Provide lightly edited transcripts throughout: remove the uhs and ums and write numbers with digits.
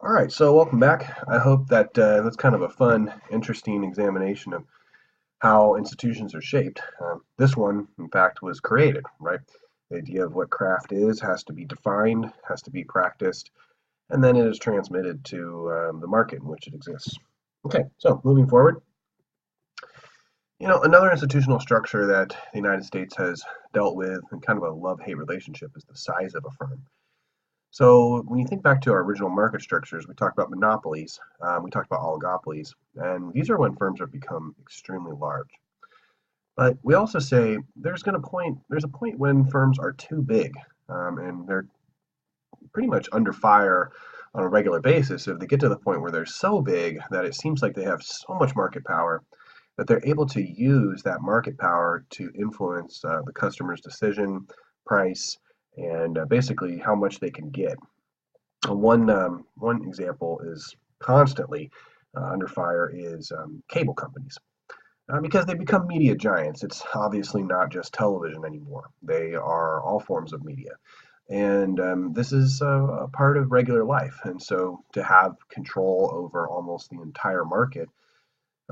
All right, so welcome back. I hope that that's kind of a fun, interesting examination of how institutions are shaped. This one, in fact, was created, right? The idea of what craft is has to be defined, has to be practiced, and then it is transmitted to the market in which it exists. Okay, so moving forward, another institutional structure that the United States has dealt with in kind of a love-hate relationship is the size of a firm. So when you think back to our original market structures, we talked about monopolies, we talked about oligopolies, and these are when firms have become extremely large. But we also say there's a point when firms are too big, and they're pretty much under fire on a regular basis. If they get to the point where they're so big that it seems like they have so much market power that they're able to use that market power to influence the customer's decision, price, and basically how much they can get. One example is constantly under fire is cable companies because they become media giants. It's obviously not just television anymore. They are all forms of media. And this is a part of regular life. And so to have control over almost the entire market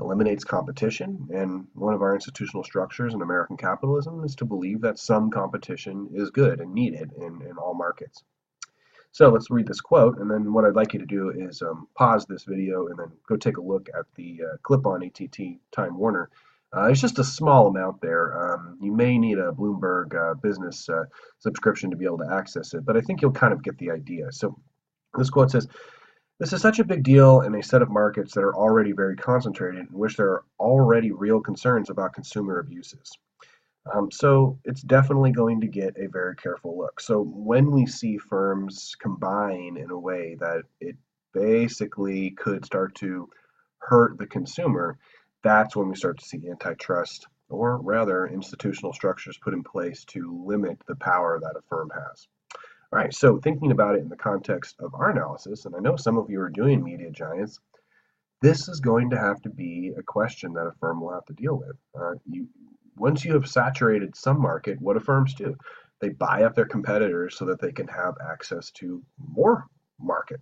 eliminates competition. And one of our institutional structures in American capitalism is to believe that some competition is good and needed in all markets. So let's read this quote, and then what I'd like you to do is pause this video and then go take a look at the clip-on AT&T Time Warner. It's just a small amount there. You may need a Bloomberg business subscription to be able to access it, but I think you'll kind of get the idea. So this quote says, "This is such a big deal in a set of markets that are already very concentrated, in which there are already real concerns about consumer abuses." So it's definitely going to get a very careful look. So when we see firms combine in a way that it basically could start to hurt the consumer, that's when we start to see antitrust, or rather institutional structures put in place to limit the power that a firm has. All right, so thinking about it in the context of our analysis, and I know some of you are doing media giants, this is going to have to be a question that a firm will have to deal with. Once you have saturated some market, what do firms do? They buy up their competitors so that they can have access to more market.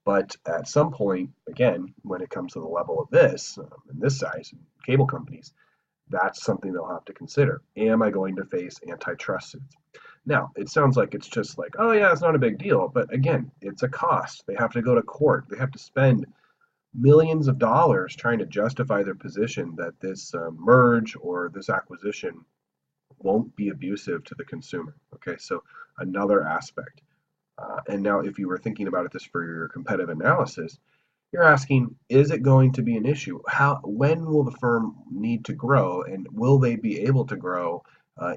But at some point, again, when it comes to the level of this, and this size, cable companies, that's something they'll have to consider. Am I going to face antitrust suits? Now, it sounds like it's just like, oh yeah, it's not a big deal. But again, it's a cost. They have to go to court. They have to spend millions of dollars trying to justify their position that this merge or this acquisition won't be abusive to the consumer. Okay, so another aspect. And now, if you were thinking about it, this for your competitive analysis, you're asking, is it going to be an issue? When will the firm need to grow, and will they be able to grow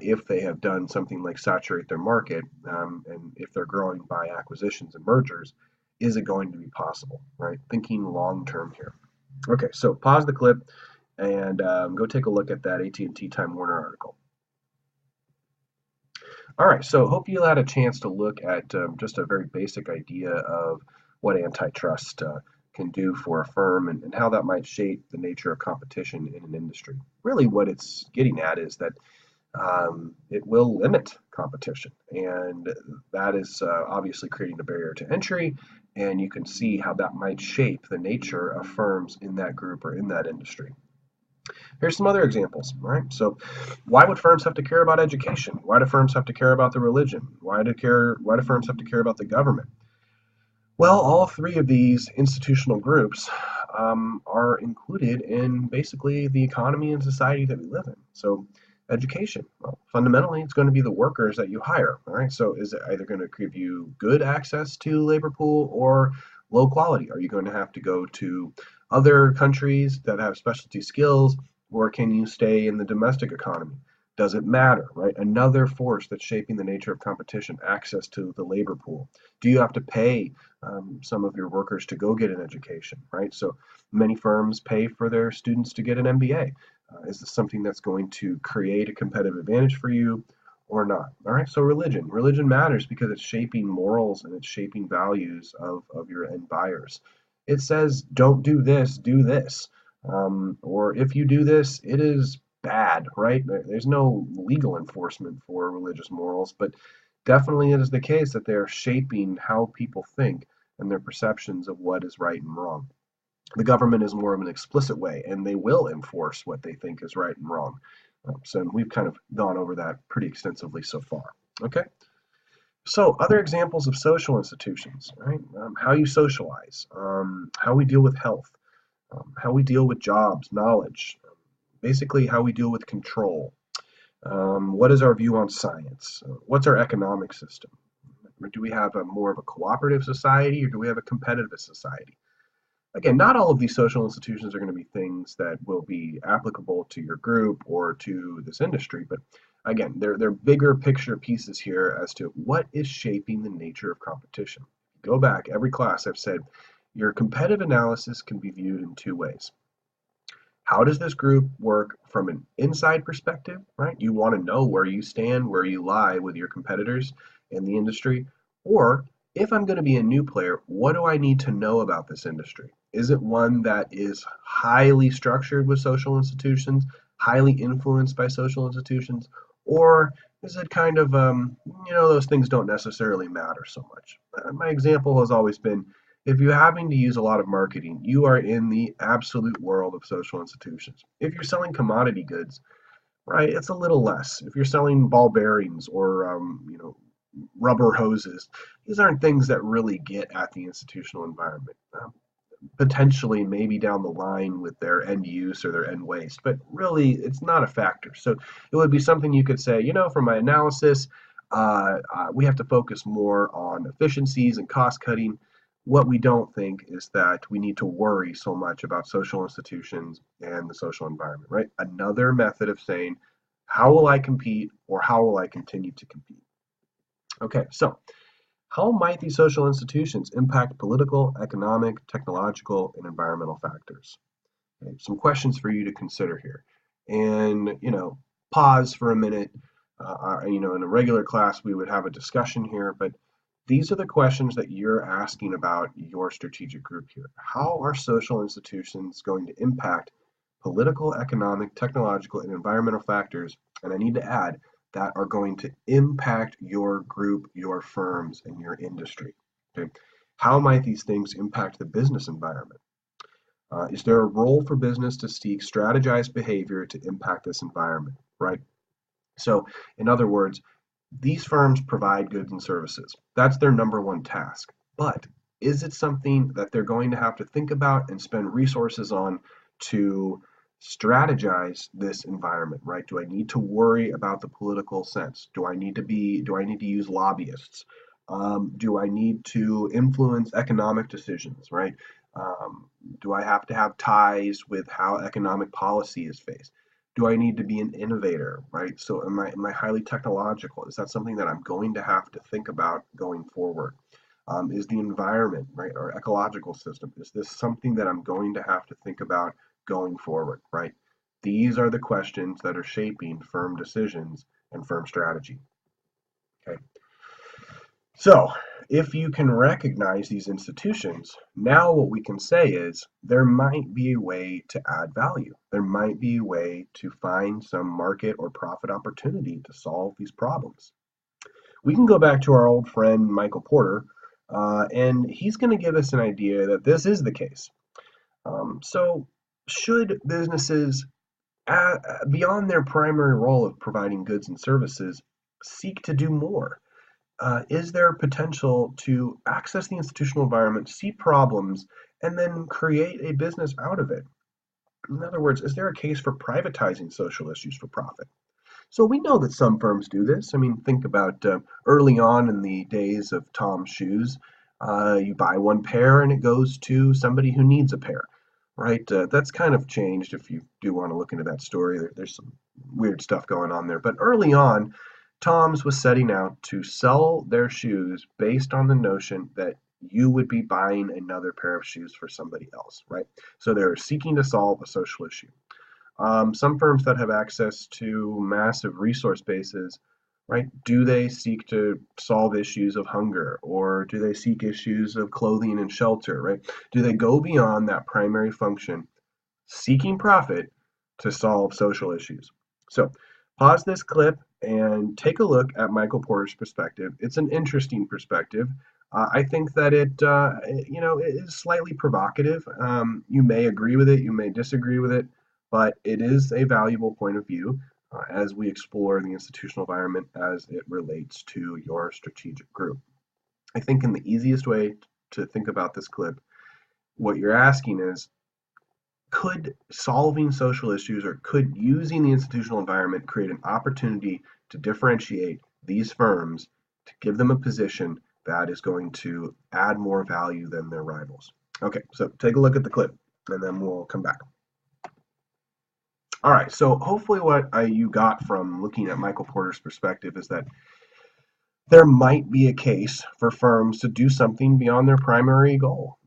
if they have done something like saturate their market, and if they're growing by acquisitions and mergers? Is it going to be possible, right? Thinking long term here. Okay, so pause the clip and go take a look at that AT&T Time Warner article. All right, so hope you had a chance to look at just a very basic idea of what antitrust can do for a firm and how that might shape the nature of competition in an industry. Really, what it's getting at is that it will limit competition, and that is obviously creating a barrier to entry, and you can see how that might shape the nature of firms in that group or in that industry. Here's some other examples, right? So why would firms have to care about education? Why do firms have to care about the religion? Why do firms have to care about the government? Well, all three of these institutional groups are included in basically the economy and society that we live in. So education, well, fundamentally, it's going to be the workers that you hire. All right. So is it either going to give you good access to labor pool or low quality? Are you going to have to go to other countries that have specialty skills, or can you stay in the domestic economy? Does it matter, right? Another force that's shaping the nature of competition, access to the labor pool. Do you have to pay some of your workers to go get an education, right? So many firms pay for their students to get an MBA. Is this something that's going to create a competitive advantage for you or not? All right, so religion. Religion matters because it's shaping morals and it's shaping values of your end buyers. It says, don't do this, do this. Or if you do this, it is bad, right? There's no legal enforcement for religious morals, but definitely it is the case that they're shaping how people think and their perceptions of what is right and wrong. The government is more of an explicit way, and they will enforce what they think is right and wrong. So we've kind of gone over that pretty extensively so far. Okay. So other examples of social institutions, right? How you socialize, how we deal with health, how we deal with jobs, knowledge, basically how we deal with control. What is our view on science? What's our economic system? Do we have a more of a cooperative society, or do we have a competitive society? Again, not all of these social institutions are going to be things that will be applicable to your group or to this industry, but again, they're bigger picture pieces here as to what is shaping the nature of competition. Go back, every class I've said, your competitive analysis can be viewed in two ways. How does this group work from an inside perspective, right? You want to know where you stand, where you lie with your competitors in the industry. Or if I'm going to be a new player, what do I need to know about this industry? Is it one that is highly structured with social institutions, highly influenced by social institutions? Or is it kind of, those things don't necessarily matter so much? My example has always been, if you're having to use a lot of marketing, you are in the absolute world of social institutions. If you're selling commodity goods, right, it's a little less. If you're selling ball bearings or rubber hoses, these aren't things that really get at the institutional environment. Potentially, maybe down the line with their end use or their end waste, but really, it's not a factor. So it would be something you could say, from my analysis, we have to focus more on efficiencies and cost cutting. What we don't think is that we need to worry so much about social institutions and the social environment, right? Another method of saying, how will I compete, or how will I continue to compete? Okay, so how might these social institutions impact political, economic, technological, and environmental factors? Okay, some questions for you to consider here. And, pause for a minute. In a regular class, we would have a discussion here, but these are the questions that you're asking about your strategic group here. How are social institutions going to impact political, economic, technological, and environmental factors? And I need to add, that are going to impact your group, your firms, and your industry. Okay? How might these things impact the business environment? Is there a role for business to seek strategized behavior to impact this environment, right? So, in other words, these firms provide goods and services. That's their number one task. But is it something that they're going to have to think about and spend resources on to strategize this environment, right? Do I need to worry about the political sense? Do I need to use lobbyists? Do I need to influence economic decisions, right? Do I have to have ties with how economic policy is faced? Do I need to be an innovator, right? So am I highly technological? Is that something that I'm going to have to think about going forward? Is the environment, right, our ecological system, is this something that I'm going to have to think about going forward, right? These are the questions that are shaping firm decisions and firm strategy. Okay. So if you can recognize these institutions, now what we can say is there might be a way to add value. There might be a way to find some market or profit opportunity to solve these problems. We can go back to our old friend Michael Porter, and he's going to give us an idea that this is the case. So should businesses, beyond their primary role of providing goods and services, seek to do more? Is there potential to access the institutional environment, see problems, and then create a business out of it? In other words, is there a case for privatizing social issues for profit? So we know that some firms do this. I mean, think about early on in the days of Tom's shoes. You buy one pair and it goes to somebody who needs a pair, right? That's kind of changed if you do want to look into that story. There's some weird stuff going on there. But early on, Tom's was setting out to sell their shoes based on the notion that you would be buying another pair of shoes for somebody else, right? So they're seeking to solve a social issue. Some firms that have access to massive resource bases, right? Do they seek to solve issues of hunger, or do they seek issues of clothing and shelter, right? Do they go beyond that primary function, seeking profit, to solve social issues? So pause this clip and take a look at Michael Porter's perspective. It's an interesting perspective. I think that it is slightly provocative. You may agree with it, you may disagree with it, but it is a valuable point of view as we explore the institutional environment as it relates to your strategic group. I think in the easiest way to think about this clip, what you're asking is, could solving social issues or could using the institutional environment create an opportunity to differentiate these firms to give them a position that is going to add more value than their rivals? Okay, so take a look at the clip and then we'll come back. All right, so hopefully what you got from looking at Michael Porter's perspective is that there might be a case for firms to do something beyond their primary goal.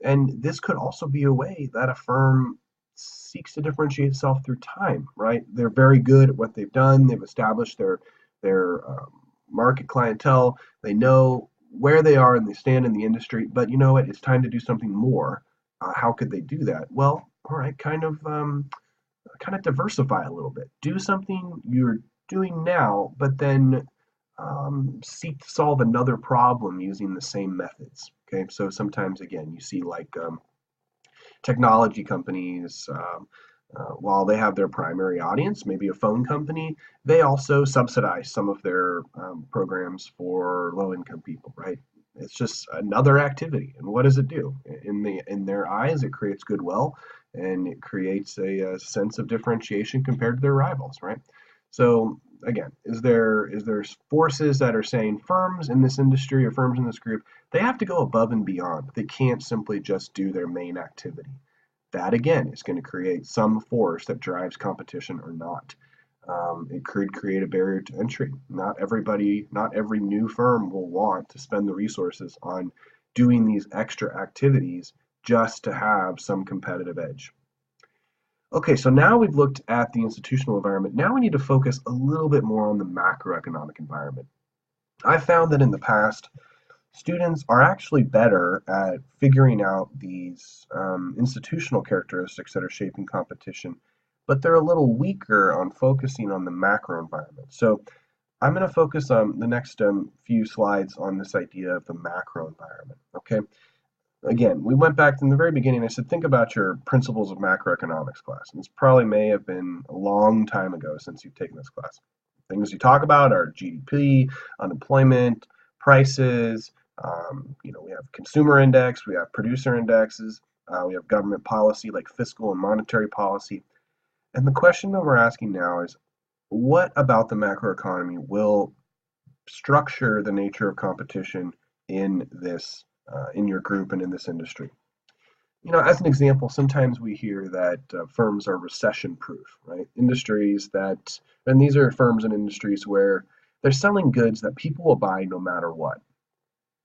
And this could also be a way that a firm seeks to differentiate itself through time, right? They're very good at what they've done. They've established their market clientele. They know where they are and they stand in the industry. But you know what? It's time to do something more. How could they do that? Well, all right, kind of diversify a little bit. Do something you're doing now, but then seek to solve another problem using the same methods. Okay, so sometimes again you see like technology companies, while they have their primary audience, maybe a phone company, they also subsidize some of their programs for low-income people, right? It's just another activity, and what does it do? In their eyes, it creates goodwill, and it creates a sense of differentiation compared to their rivals, right? So again, is there forces that are saying firms in this industry or firms in this group, they have to go above and beyond. They can't simply just do their main activity. That again is going to create some force that drives competition or not. It could create a barrier to entry. Not every new firm will want to spend the resources on doing these extra activities just to have some competitive edge. Okay, so now we've looked at the institutional environment. Now we need to focus a little bit more on the macroeconomic environment. I found that in the past, students are actually better at figuring out these institutional characteristics that are shaping competition, but they're a little weaker on focusing on the macro environment. So I'm going to focus on the next few slides on this idea of the macro environment. Okay, again, we went back in the very beginning. I said, think about your principles of macroeconomics class. And this probably may have been a long time ago since you've taken this class. Things you talk about are GDP, unemployment, prices. We have consumer index, we have producer indexes, we have government policy like fiscal and monetary policy. And the question that we're asking now is, what about the macroeconomy will structure the nature of competition in your group and in this industry? As an example, sometimes we hear that firms are recession proof, right? And these are firms and industries where they're selling goods that people will buy no matter what,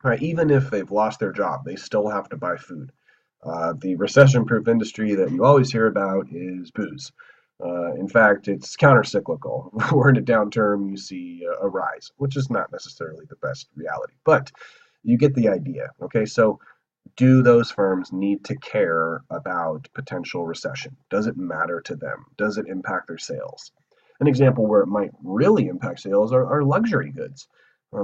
right? Even if they've lost their job, they still have to buy food. The recession proof industry that you always hear about is booze. In fact, it's counter-cyclical. We're in a downturn, you see a rise, which is not necessarily the best reality, but you get the idea. Okay, so do those firms need to care about potential recession? Does it matter to them? Does it impact their sales? An example where it might really impact sales are luxury goods.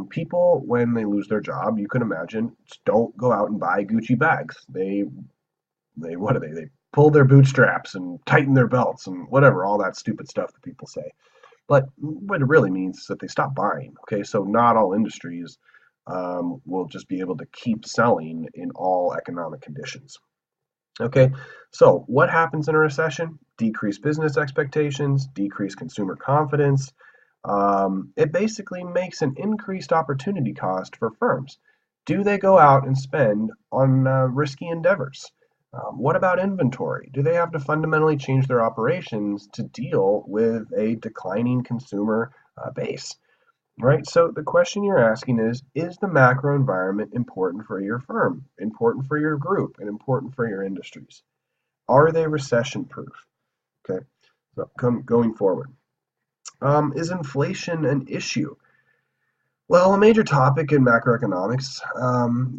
People, when they lose their job, you can imagine, don't go out and buy Gucci bags. They what do they? They pull their bootstraps and tighten their belts and whatever, all that stupid stuff that people say. But what it really means is that they stop buying. Okay, so not all industries will just be able to keep selling in all economic conditions. Okay, so what happens in a recession? Decreased business expectations, decreased consumer confidence. It basically makes an increased opportunity cost for firms. Do they go out and spend on risky endeavors? What about inventory? Do they have to fundamentally change their operations to deal with a declining consumer base? Right? So the question you're asking is the macro environment important for your firm, important for your group, and important for your industries? Are they recession proof? Okay, so going forward. Is inflation an issue? Well, a major topic in macroeconomics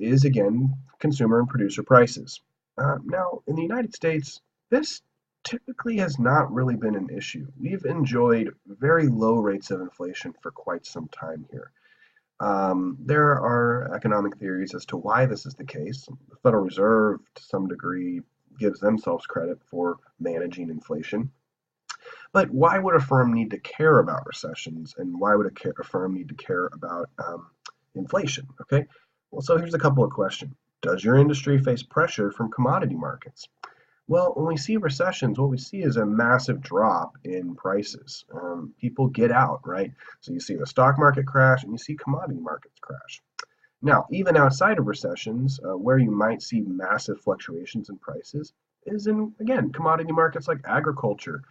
is, again, consumer and producer prices. Now, in the United States, this typically has not really been an issue. We've enjoyed very low rates of inflation for quite some time here. There are economic theories as to why this is the case. The Federal Reserve, to some degree, gives themselves credit for managing inflation. But why would a firm need to care about recessions, and why would a firm need to care about inflation? Okay, well, so here's a couple of questions. Does your industry face pressure from commodity markets? Well, when we see recessions, what we see is a massive drop in prices. People get out, right? So you see the stock market crash and you see commodity markets crash. Now, even outside of recessions, where you might see massive fluctuations in prices is in, again, commodity markets like agriculture,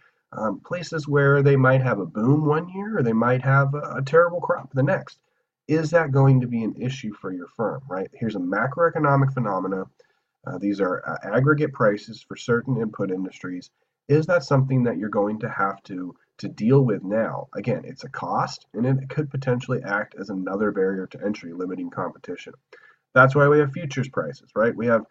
places where they might have a boom one year or they might have a terrible crop the next. Is that going to be an issue for your firm, right? Here's a macroeconomic phenomena. These are aggregate prices for certain input industries. Is that something that you're going to have to deal with now? Again, it's a cost, and it could potentially act as another barrier to entry, limiting competition. That's why we have futures prices, right? We have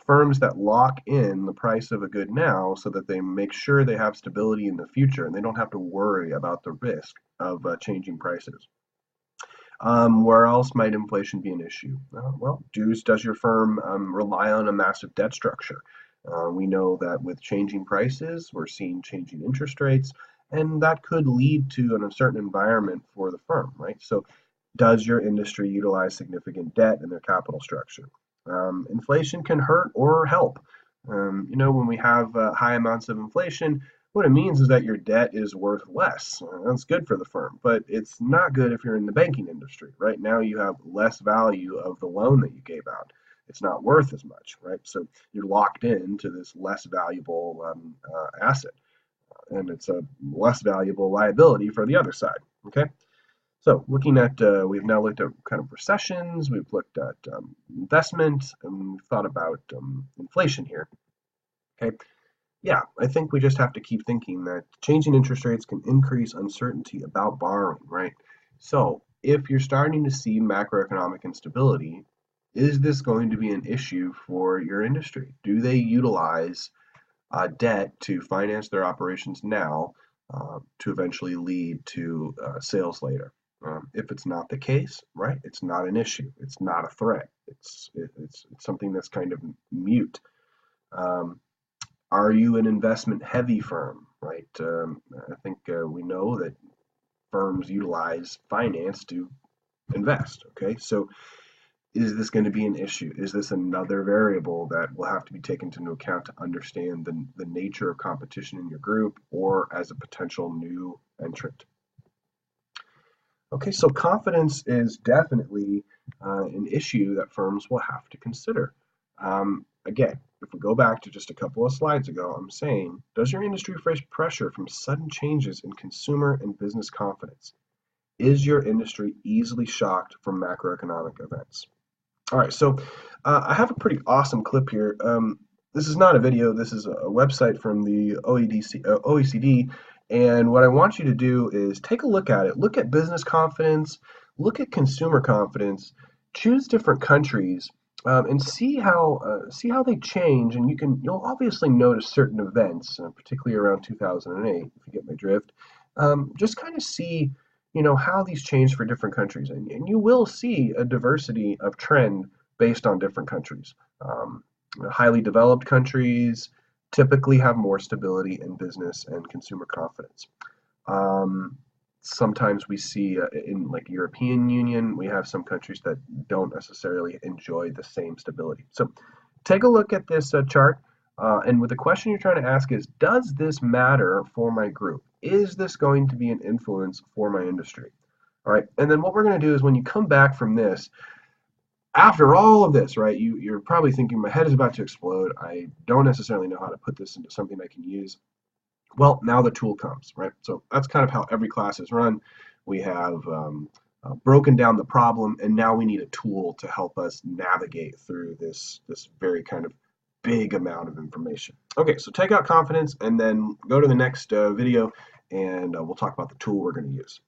firms that lock in the price of a good now so that they make sure they have stability in the future and they don't have to worry about the risk of changing prices. Where else might inflation be an issue? Well, does your firm rely on a massive debt structure? We know that with changing prices, we're seeing changing interest rates, and that could lead to an uncertain environment for the firm, right? So, does your industry utilize significant debt in their capital structure? Inflation can hurt or help. When we have high amounts of inflation, what it means is that your debt is worth less. That's good for the firm, but it's not good if you're in the banking industry. Right now, you have less value of the loan that you gave out. It's not worth as much, right? So you're locked into this less valuable asset, and it's a less valuable liability for the other side. Okay. So looking at, we've now looked at kind of recessions, we've looked at investment, and we've thought about inflation here. Okay. Yeah, I think we just have to keep thinking that changing interest rates can increase uncertainty about borrowing, right? So if you're starting to see macroeconomic instability, is this going to be an issue for your industry? Do they utilize debt to finance their operations now to eventually lead to sales later? If it's not the case, right, it's not an issue. It's not a threat. It's something that's kind of mute. Um, are you an investment heavy firm, right? I think we know that firms utilize finance to invest. Okay, so is this going to be an issue? Is this another variable that will have to be taken into account to understand the nature of competition in your group or as a potential new entrant? Okay, so confidence is definitely an issue that firms will have to consider. Again, if we go back to just a couple of slides ago, I'm saying, does your industry face pressure from sudden changes in consumer and business confidence? Is your industry easily shocked from macroeconomic events? All right, so I have a pretty awesome clip here. This is not a video, this is a website from the OECD. And what I want you to do is take a look at it. Look at business confidence, look at consumer confidence, choose different countries, and see how they change. And you'll obviously notice certain events, particularly around 2008, if you get my drift. Just kind of see how these change for different countries, and you will see a diversity of trend based on different countries. Highly developed countries typically have more stability in business and consumer confidence. Sometimes we see in like European Union, we have some countries that don't necessarily enjoy the same stability. So take a look at this chart. And with the question you're trying to ask is, does this matter for my group? Is this going to be an influence for my industry? All right. And then what we're going to do is when you come back from this, after all of this, right, you're probably thinking, my head is about to explode. I don't necessarily know how to put this into something I can use. Well, now the tool comes, right? So that's kind of how every class is run. We have broken down the problem, and now we need a tool to help us navigate through this very kind of big amount of information. Okay, so take out confidence and then go to the next video, and we'll talk about the tool we're going to use.